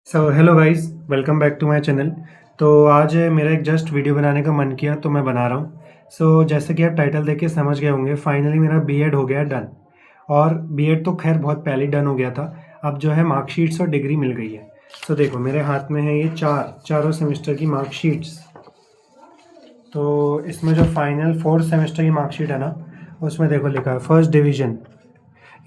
Hello guys, welcome back to my channel. तो आज मेरा एक जस्ट वीडियो बनाने का मन किया तो मैं बना रहा हूँ। जैसे कि आप टाइटल देख के समझ गए होंगे, फाइनली मेरा बीएड हो गया डन। और बीएड तो खैर बहुत पहले ही डन हो गया था। अब जो है मार्कशीट्स और डिग्री मिल गई है। देखो मेरे हाथ में है ये चारों सेमेस्टर की मार्कशीट्स। तो इसमें जो फाइनल फोर्थ सेमेस्टर की मार्कशीट है ना, उसमें देखो लिखा है फर्स्ट डिवीज़न।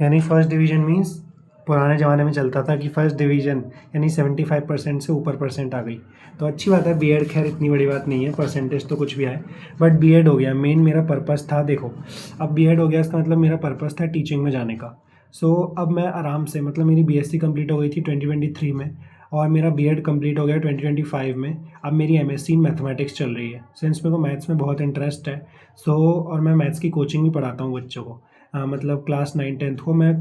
यानी फर्स्ट डिवीज़न मीन्स पुराने ज़माने में चलता था कि फर्स्ट डिवीज़न यानी 75% से ऊपर परसेंट आ गई। तो अच्छी बात है, बीएड खैर इतनी बड़ी बात नहीं है, परसेंटेज तो कुछ भी आए। बट बीएड हो गया, मेन मेरा पर्पस था। देखो अब बीएड हो गया, इसका मतलब मेरा पर्पस था टीचिंग में जाने का। अब मैं आराम से, मतलब मेरी बीएससी कंप्लीट हो गई थी 2023 में, और मेरा बीएड कंप्लीट हो गया 2025 में। अब मेरी एमएससी इन मैथमेटिक्स चल रही है, सिंस मेरे को मैथ्स में बहुत इंटरेस्ट है। और मैं मैथ्स की कोचिंग भी पढ़ाता हूँ बच्चों को। मतलब क्लास 9-10 को मैं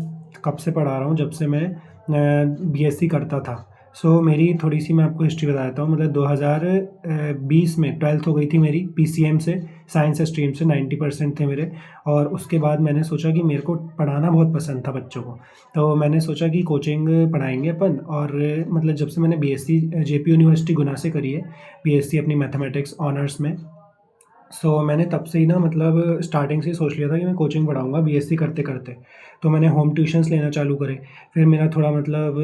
कब से पढ़ा रहा हूँ, जब से मैं बीएससी करता था। मेरी थोड़ी सी मैं आपको हिस्ट्री बता देता हूँ। मतलब 2020 में ट्वेल्थ हो गई थी मेरी पीसीएम से, साइंस स्ट्रीम से 90% थे मेरे। और उसके बाद मैंने सोचा कि मेरे को पढ़ाना बहुत पसंद था बच्चों को। तो मैंने सोचा कि कोचिंग पढ़ाएंगे अपन। और मतलब जब से मैंने बीएससी जेपी यूनिवर्सिटी गुना से करी है, बीएससी अपनी मैथमेटिक्स ऑनर्स में। मैंने तब से ही ना, मतलब स्टार्टिंग से ही सोच लिया था कि मैं कोचिंग पढ़ाऊँगा बीएससी करते करते। तो मैंने होम ट्यूशन्स लेना चालू करे। फिर मेरा थोड़ा मतलब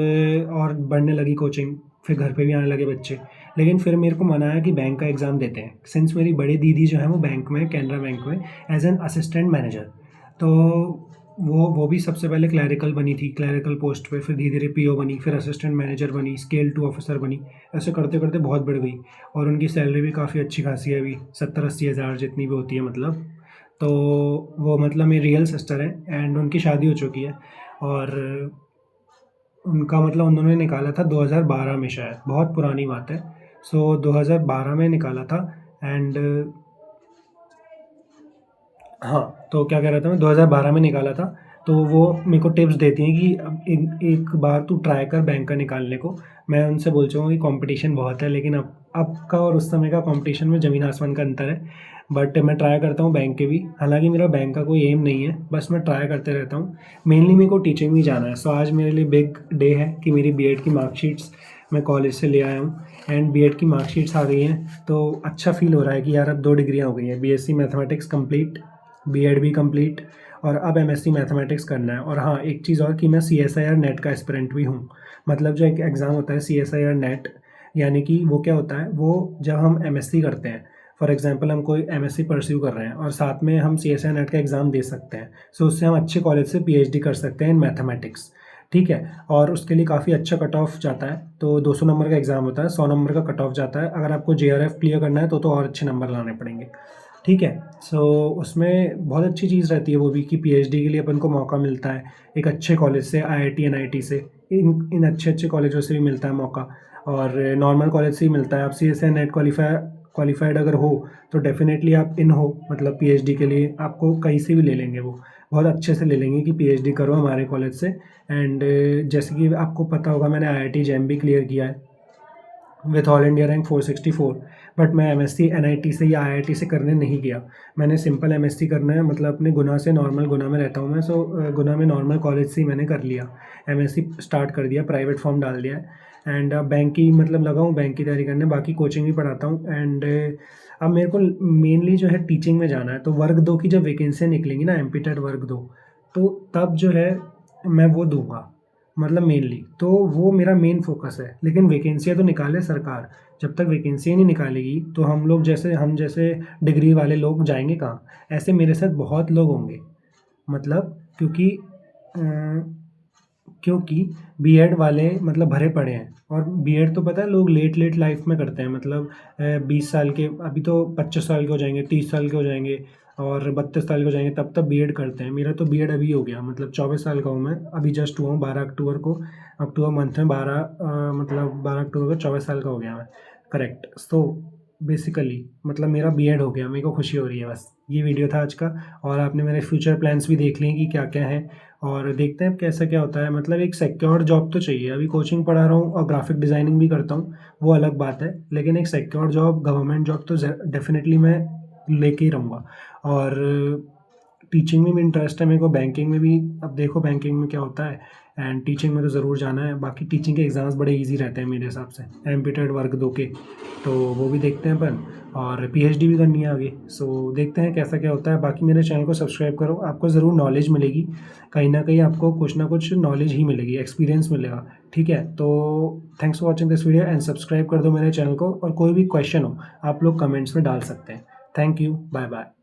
और बढ़ने लगी कोचिंग। फिर घर पे भी आने लगे बच्चे। लेकिन फिर मेरे को मन आया कि बैंक का एग्ज़ाम देते हैं, सिंस मेरी बड़ी दीदी जो है वो बैंक में, कैनरा बैंक में एज एन असिस्टेंट मैनेजर। तो वो भी सबसे पहले क्लैरिकल बनी थी, क्लैरिकल पोस्ट पे, फिर धीरे धीरे पीओ बनी, फिर असिस्टेंट मैनेजर बनी, स्केल 2 ऑफिसर बनी। ऐसे करते करते बहुत बढ़ गई। और उनकी सैलरी भी काफ़ी अच्छी खासी है अभी, 70-80 हज़ार जितनी भी होती है मतलब। तो वो मतलब मेरी रियल सिस्टर है, एंड उनकी शादी हो चुकी है। और उनका मतलब उन्होंने निकाला था 2012 में, शायद बहुत पुरानी बात है। 2012 में निकाला था। एंड हाँ, तो क्या कह रहा था मैं, 2012 में निकाला था। तो वो मेरे को टिप्स देती हैं कि अब एक एक बार तू ट्राई कर बैंक का निकालने को। मैं उनसे बोल चुका हूँ कि कंपटीशन बहुत है, लेकिन अब का और उस समय का कंपटीशन में ज़मीन आसमान का अंतर है। बट मैं ट्राई करता हूँ बैंक के भी। हालांकि मेरा बैंक का कोई एम नहीं है, बस मैं ट्राई करते रहता हूँ। मेनली मेरे को टीचिंग में जाना है। आज मेरे लिए बिग डे है कि मेरी बीएड की मार्कशीट्स मैं कॉलेज से ले आया हूँ। एंड बीएड की मार्कशीट्स आ गई हैं, तो अच्छा फील हो रहा है कि यार अब 2 डिग्रियाँ हो गई हैं, बीएससी मैथमेटिक्स कंप्लीट, बीएड भी कंप्लीट, और अब एमएससी मैथमेटिक्स करना है। और हाँ, एक चीज़ और कि मैं सीएसआईआर नेट का एस्पिरेंट भी हूँ। मतलब जो एक एग्ज़ाम होता है सीएसआईआर नेट, यानी कि वो क्या होता है, वो जब हम एमएससी करते हैं, फॉर एग्जांपल हम कोई एमएससी परस्यू कर रहे हैं और साथ में हम सीएसआईआर नेट का एग्ज़ाम दे सकते हैं। उससे हम अच्छे कॉलेज से पीएचडी कर सकते हैं इन मैथमेटिक्स। ठीक है। और उसके लिए काफ़ी अच्छा कट ऑफ जाता है। तो 200 नंबर का एग्ज़ाम होता है, 100 नंबर का कट ऑफ जाता है। अगर आपको जेआरएफ क्लियर करना है तो और अच्छे नंबर लाने पड़ेंगे। ठीक है। उसमें बहुत अच्छी चीज़ रहती है वो भी कि पीएचडी के लिए अपन को मौका मिलता है एक अच्छे कॉलेज से, आईआईटी एनआईटी से। इन अच्छे अच्छे कॉलेजों से भी मिलता है मौका। और नॉर्मल कॉलेज से ही मिलता है। आप सीएसए नेट क्वालिफाइड अगर हो तो डेफिनेटली आप इन हो, मतलब पीएचडी के लिए आपको कहीं से भी ले लेंगे, वो बहुत अच्छे से ले लेंगे कि पीएचडी करो हमारे कॉलेज से। एंड जैसे कि आपको पता होगा, मैंने आईआईटी जैम भी क्लियर किया है with all India rank 464। But मैं एमएससी एनआईटी से या आईआईटी से करने नहीं गया। मैंने सिंपल एमएससी करना है, मतलब अपने गुना से, नॉर्मल गुना में रहता हूँ मैं। गुना में नॉर्मल कॉलेज से ही मैंने कर लिया, एमएससी स्टार्ट कर दिया, प्राइवेट फॉर्म डाल दिया है। एंड अब बैंक की, मतलब लगा हूँ बैंक की तैयारी करने, बाकी कोचिंग भी पढ़ाता हूँ। एंड अब मेरे को मेनली जो है टीचिंग में जाना है। तो वर्ग 2 की जब वैकेंसियाँ निकलेंगी ना, एमपीटेट वर्ग 2, तो तब जो है मैं वो दूंगा, मतलब मेनली तो वो मेरा मेन फोकस है। लेकिन वैकेंसियाँ तो निकाले सरकार, जब तक वैकेंसियाँ नहीं निकालेगी तो हम जैसे डिग्री वाले लोग जाएंगे कहाँ। ऐसे मेरे साथ बहुत लोग होंगे, मतलब क्योंकि बीएड वाले मतलब भरे पड़े हैं। और बीएड तो पता है लोग लेट लेट लाइफ में करते हैं, मतलब 20 साल के, अभी तो 25 साल के हो जाएंगे, 30 साल के हो जाएंगे, और 32 साल के हो जाएंगे, तब तब बीएड करते हैं। मेरा तो बीएड अभी हो गया, मतलब 24 साल का हूँ मैं, अभी जस्ट हुआ हूँ 12 अक्टूबर को। अक्टूबर मंथ में 12 अक्टूबर को 24 साल का हो गया मैं। करेक्ट। बेसिकली मतलब मेरा बीएड हो गया, मेरे को खुशी हो रही है। बस ये वीडियो था आज का। और आपने मेरे फ्यूचर प्लान्स भी देख लिए कि क्या क्या है, और देखते हैं कैसा क्या होता है। मतलब एक सिक्योर जॉब तो चाहिए। अभी कोचिंग पढ़ा रहा हूँ और ग्राफिक डिज़ाइनिंग भी करता हूँ, वो अलग बात है। लेकिन एक सिक्योर जॉब, गवर्नमेंट जॉब तो डेफिनेटली मैं लेके ही रहूँगा। और टीचिंग में भी इंटरेस्ट है मेरे को, बैंकिंग में भी। अब देखो बैंकिंग में क्या होता है, एंड टीचिंग में तो ज़रूर जाना है। बाकी टीचिंग के एग्ज़ाम्स बड़े ईजी रहते हैं मेरे हिसाब से, एमपीटेड वर्ग 2 के, तो वो भी देखते हैं अपन। और पीएचडी भी करनी है आगे, सो देखते हैं कैसा क्या होता है। बाकी मेरे चैनल को सब्सक्राइब करो, आपको ज़रूर नॉलेज मिलेगी, कहीं ना कहीं आपको कुछ ना कुछ नॉलेज ही मिलेगी, एक्सपीरियंस मिलेगा। ठीक है, तो thanks for watching this video and subscribe कर दो मेरे चैनल को। और कोई भी क्वेश्चन हो आप लोग कमेंट्स में डाल सकते हैं। Thank you, bye bye.